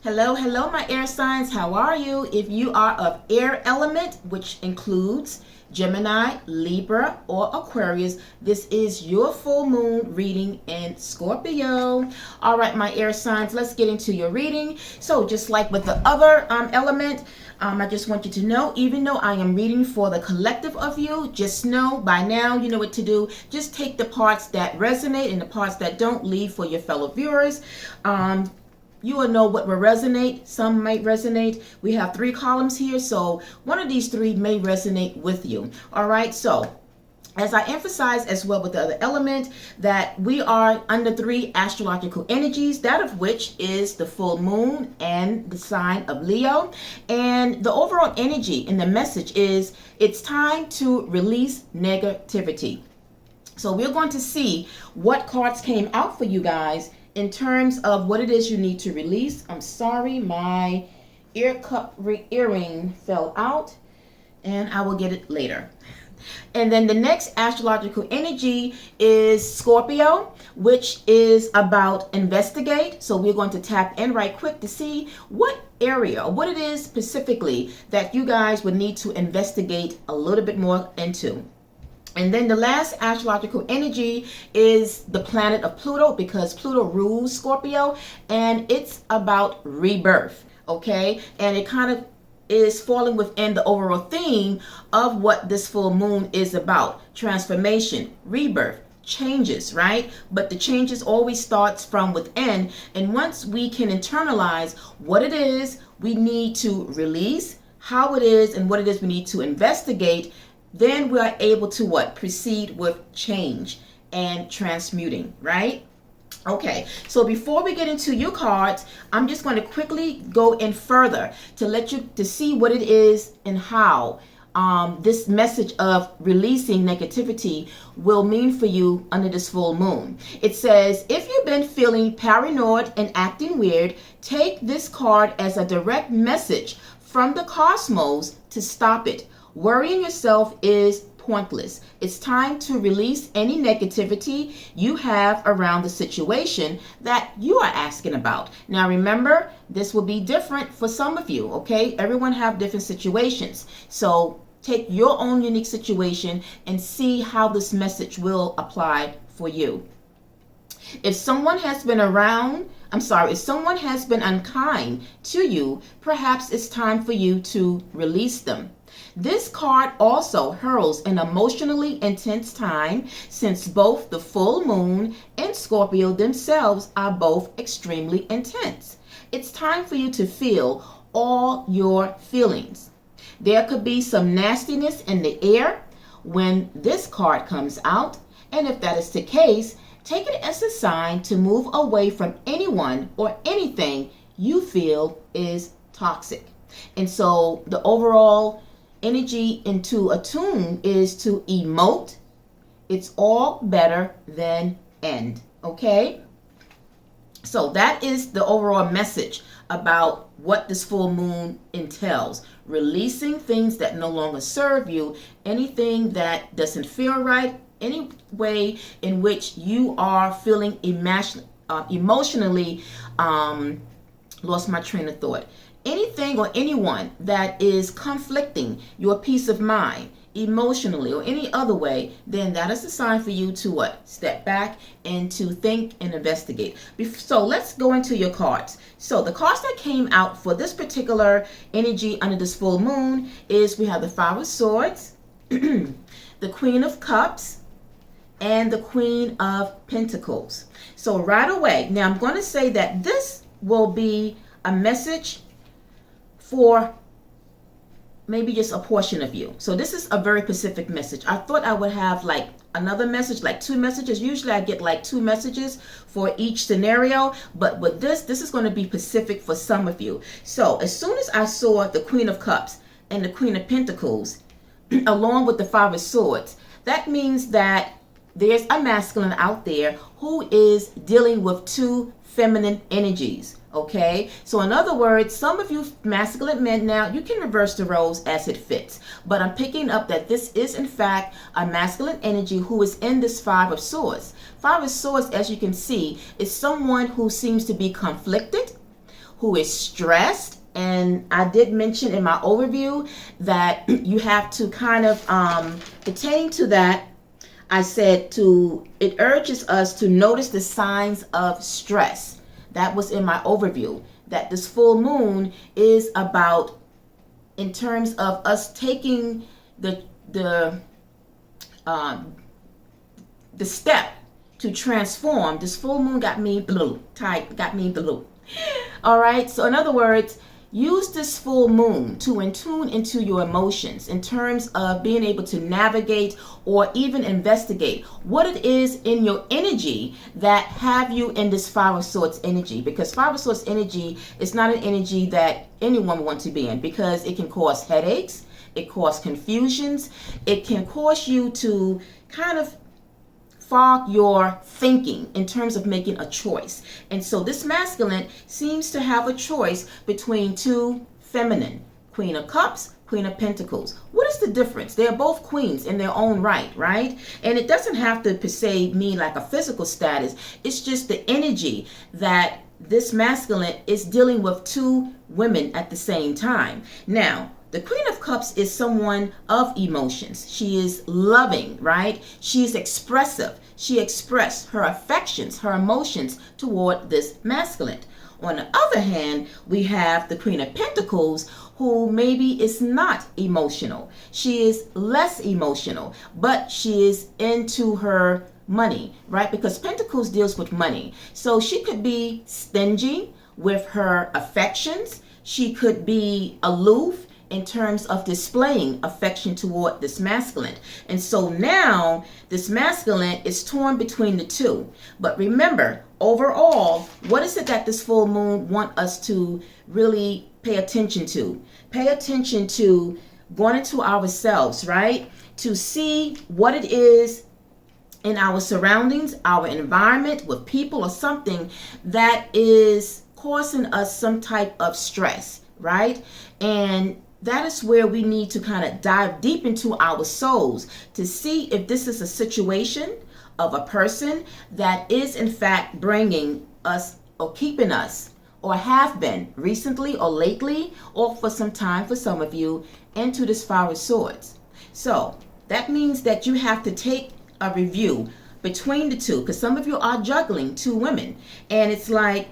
Hello, hello, my air signs. How are you? If you are of air element, which includes Gemini, Libra, or Aquarius, this is your full moon reading in Scorpio. All right, my air signs, let's get into your reading. So just like with the other element, I just want you to know, even though I am reading for the collective of you, just know by now you know what to do. Just take the parts that resonate and the parts that don't, leave for your fellow viewers. You will know what will resonate. Some might resonate. We have 3 columns here, so one of these 3 may resonate with you. All right, so as I emphasize as well with the other element, that we are under 3 astrological energies, that of which is the full moon and the sign of Leo. And the overall energy in the message is it's time to release negativity. So we're going to see what cards came out for you guys in terms of what it is you need to release. I'm sorry, my earring fell out, and I will get it later. And then the next astrological energy is Scorpio, which is about investigate. So we're going to tap in right quick to see what area, what it is specifically that you guys would need to investigate a little bit more into. And then the last astrological energy is the planet of Pluto, because Pluto rules Scorpio, and it's about rebirth, okay? And it kind of is falling within the overall theme of what this full moon is about: transformation, rebirth, changes, right? But the changes always starts from within, and once we can internalize what it is we need to release, how it is, and what it is we need to investigate, then we are able to what? Proceed with change and transmuting, right? Okay, so before we get into your cards, I'm just going to quickly go in further to let you to see what it is and how this message of releasing negativity will mean for you under this full moon. It says, if you've been feeling paranoid and acting weird, take this card as a direct message from the cosmos to stop it. Worrying yourself is pointless. It's time to release any negativity you have around the situation that you are asking about. Now remember, this will be different for some of you, okay? Everyone have different situations. So take your own unique situation and see how this message will apply for you. If someone has been if someone has been unkind to you, perhaps it's time for you to release them. This card also heralds an emotionally intense time, since both the full moon and Scorpio themselves are both extremely intense. It's time for you to feel all your feelings. There could be some nastiness in the air when this card comes out, and if that is the case, take it as a sign to move away from anyone or anything you feel is toxic. And so the overall energy into attune is to emote. It's all better than end, okay? So that is the overall message about what this full moon entails: releasing things that no longer serve you, anything that doesn't feel right, any way in which you are feeling emotionally lost my train of thought. Anything or anyone that is conflicting your peace of mind emotionally or any other way, then that is a sign for you to what? Step back and to think and investigate. So let's go into your cards. So the cards that came out for this particular energy under this full moon is, we have the Five of Swords, the Queen of Cups, and the Queen of Pentacles. So right away, now I'm going to say that this will be a message for maybe just a portion of you. So this is a very specific message. I thought I would have like another message, like 2 messages. Usually I get like 2 messages for each scenario, but with this is going to be specific for some of you. So as soon as I saw the Queen of Cups and the Queen of Pentacles along with the Five of Swords, that means that there's a masculine out there who is dealing with 2 feminine energies. Okay, so in other words, some of you masculine men, now you can reverse the roles as it fits, but I'm picking up that this is in fact a masculine energy who is in this Five of Swords. Five of Swords, as you can see, is someone who seems to be conflicted, who is stressed. And I did mention in my overview that you have to kind of pertaining to that. I said it urges us to notice the signs of stress. That was in my overview, that this full moon is about, in terms of us taking the step to transform. This full moon got me blue. All right. So in other words, use this full moon to tune into your emotions in terms of being able to navigate or even investigate what it is in your energy that have you in this Five of Swords energy. Because Five of Swords energy is not an energy that anyone wants to be in, because it can cause headaches, it causes confusions, it can cause you to kind of fog your thinking in terms of making a choice. And so this masculine seems to have a choice between two feminine, Queen of Cups, Queen of Pentacles. What is the difference? They're both queens in their own right, right? And it doesn't have to per se mean like a physical status. It's just the energy that this masculine is dealing with two women at the same time. Now, the Queen of Cups is someone of emotions. She is loving, right? She is expressive. She expresses her affections, her emotions toward this masculine. On the other hand, we have the Queen of Pentacles, who maybe is not emotional. She is less emotional, but she is into her money, right? Because Pentacles deals with money. So she could be stingy with her affections. She could be aloof in terms of displaying affection toward this masculine. And so now this masculine is torn between the two. But remember, overall, what is it that this full moon want us to really pay attention to? Pay attention to going into ourselves, right? To see what it is in our surroundings, our environment, with people or something that is causing us some type of stress, right? And that is where we need to kind of dive deep into our souls to see if this is a situation of a person that is in fact bringing us or keeping us, or have been recently or lately or for some time for some of you, into this Five of Swords. So that means that you have to take a review between the two, because some of you are juggling two women and it's like,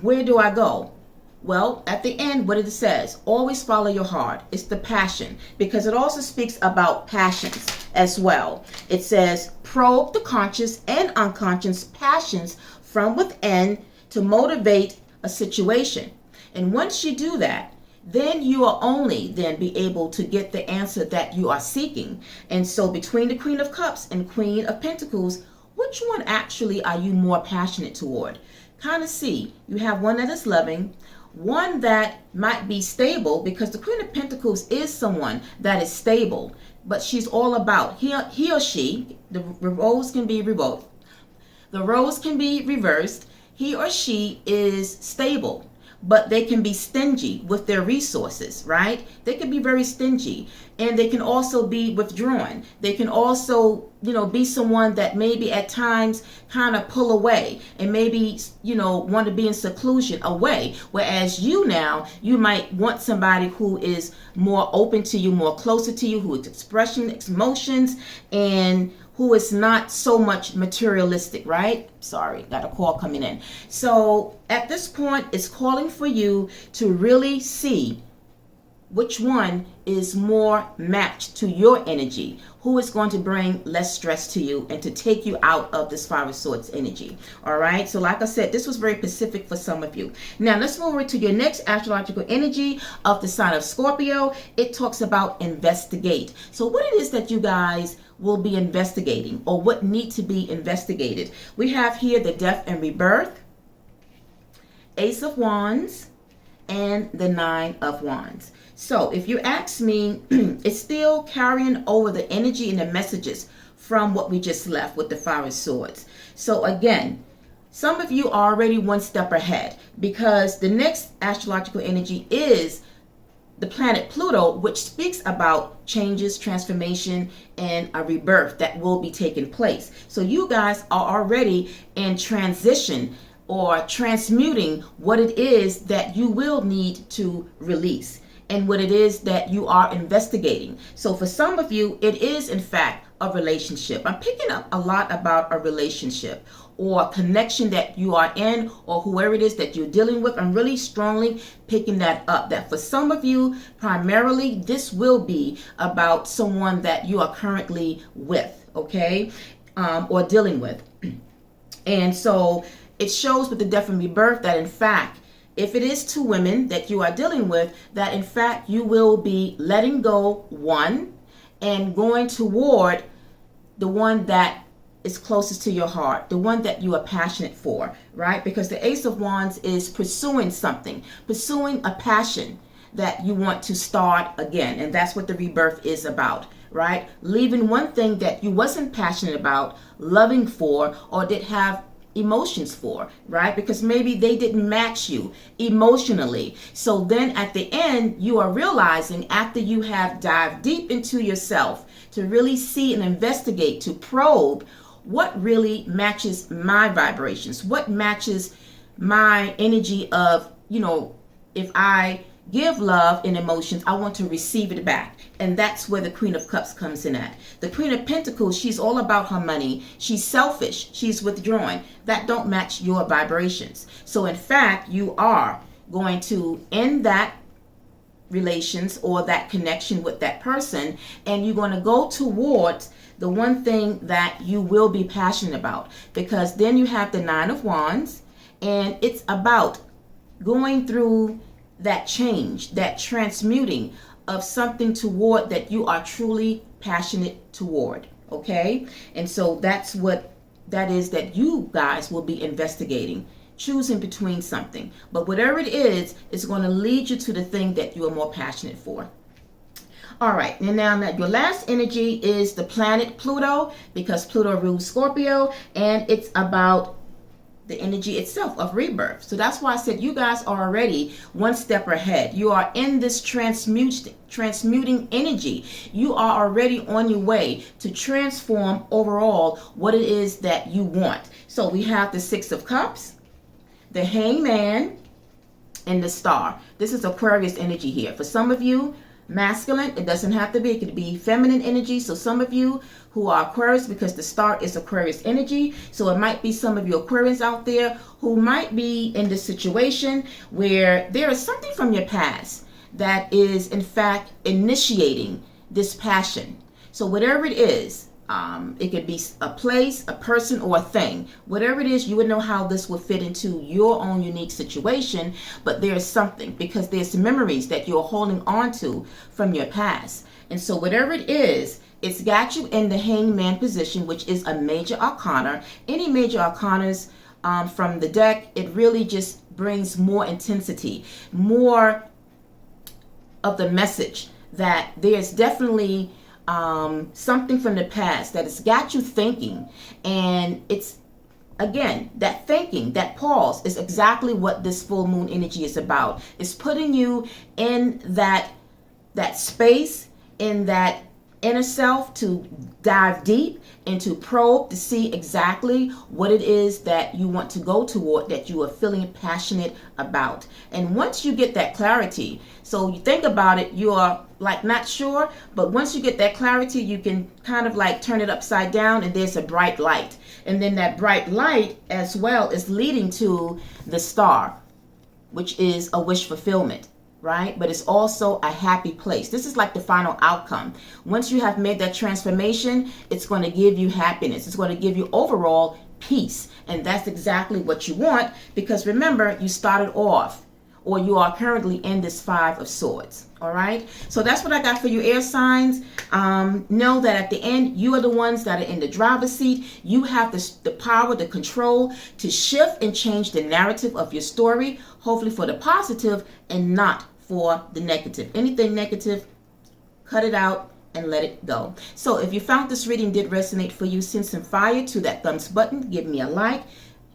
where do I go? Well, at the end, what it says, always follow your heart. It's the passion, because it also speaks about passions as well. It says, probe the conscious and unconscious passions from within to motivate a situation. And once you do that, then you will only then be able to get the answer that you are seeking. And so between the Queen of Cups and Queen of Pentacles, which one actually are you more passionate toward? Kind of see, you have one that is loving, one that might be stable, because the Queen of Pentacles is someone that is stable, but she's all about he or she, the roles can be reversed. The roles can be reversed. He or she is stable, but they can be stingy with their resources, right? They can be very stingy, and they can also be withdrawn. They can also, be someone that maybe at times kind of pull away and maybe, want to be in seclusion away. Whereas you might want somebody who is more open to you, more closer to you, who is expressing emotions, and who is not so much materialistic, right? Sorry, got a call coming in. So at this point, it's calling for you to really see which one is more matched to your energy, who is going to bring less stress to you and to take you out of this Five of Swords energy. All right. So like I said, this was very specific for some of you. Now let's move over to your next astrological energy of the sign of Scorpio. It talks about investigate. So what it is that you guys will be investigating, or what need to be investigated. We have here the Death and Rebirth, Ace of Wands, and the Nine of Wands. So if you ask me, it's still carrying over the energy and the messages from what we just left with the Five of Swords. So again, some of you are already one step ahead, because the next astrological energy is the planet Pluto, which speaks about changes, transformation, and a rebirth that will be taking place. So you guys are already in transition or transmuting what it is that you will need to release and what it is that you are investigating. So for some of you, it is in fact a relationship. I'm picking up a lot about a relationship or a connection that you are in, or whoever it is that you're dealing with. I'm really strongly picking that up, that for some of you, primarily, this will be about someone that you are currently with, okay, or dealing with. And so it shows with the death and rebirth that in fact, if it is two women that you are dealing with, that in fact you will be letting go one and going toward the one that is closest to your heart, the one that you are passionate for, right? Because the Ace of Wands is pursuing something, pursuing a passion that you want to start again. And that's what the rebirth is about, right? Leaving one thing that you wasn't passionate about, loving for, or did have emotions for, right? Because maybe they didn't match you emotionally. So then at the end, you are realizing, after you have dived deep into yourself to really see and investigate, to probe what really matches my vibrations, what matches my energy of, if I give love and emotions, I want to receive it back. And that's where the Queen of Cups comes in at. The Queen of Pentacles, she's all about her money. She's selfish. She's withdrawing. That don't match your vibrations. So in fact, you are going to end that relations or that connection with that person, and you're going to go towards the one thing that you will be passionate about. Because then you have the Nine of Wands, and it's about going through that change, that transmuting of something toward that you are truly passionate toward, okay? And so that's what that is that you guys will be investigating, choosing between something. But whatever it is, it's going to lead you to the thing that you are more passionate for. All right, and now your last energy is the planet Pluto, because Pluto rules Scorpio, and it's about the energy itself of rebirth. So that's why I said you guys are already one step ahead. You are in this transmuting energy. You are already on your way to transform overall what it is that you want. So we have the Six of Cups, the Hangman, and the Star. This is Aquarius energy here. For some of you, masculine, it doesn't have to be, it could be feminine energy. So some of you who are Aquarius, because the Star is Aquarius energy, so it might be some of you Aquarians out there who might be in this situation where there is something from your past that is in fact initiating this passion. So whatever it is, it could be a place, a person, or a thing. Whatever it is, you would know how this would fit into your own unique situation, but there's something, because there's memories that you're holding on to from your past. And so whatever it is, it's got you in the Hangman position, which is a major arcana. Any major arcanas from the deck, it really just brings more intensity, more of the message that there's definitely something from the past that has got you thinking. And it's, again, that thinking, that pause is exactly what this full moon energy is about. It's putting you in that space, in that inner self, to dive deep and to probe to see exactly what it is that you want to go toward, that you are feeling passionate about. And once you get that clarity, so you think about it, you are like not sure, but once you get that clarity, you can kind of like turn it upside down, and there's a bright light. And then that bright light as well is leading to the Star, which is a wish fulfillment, right? But it's also a happy place. This is like the final outcome. Once you have made that transformation, it's going to give you happiness. It's going to give you overall peace. And that's exactly what you want, because remember, you started off, or you are currently in this Five of Swords. All right. So that's what I got for you, air signs. Know that at the end, you are the ones that are in the driver's seat. You have the power, the control to shift and change the narrative of your story, hopefully for the positive and not for the negative. Anything negative, cut it out and let it go. So if you found this reading did resonate for you, send some fire to that thumbs button. Give me a like.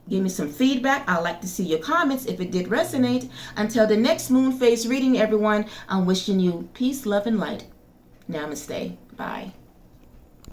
Give me some feedback. I'd like to see your comments if it did resonate. Until the next moon phase reading, everyone, I'm wishing you peace, love, and light. Namaste. Bye.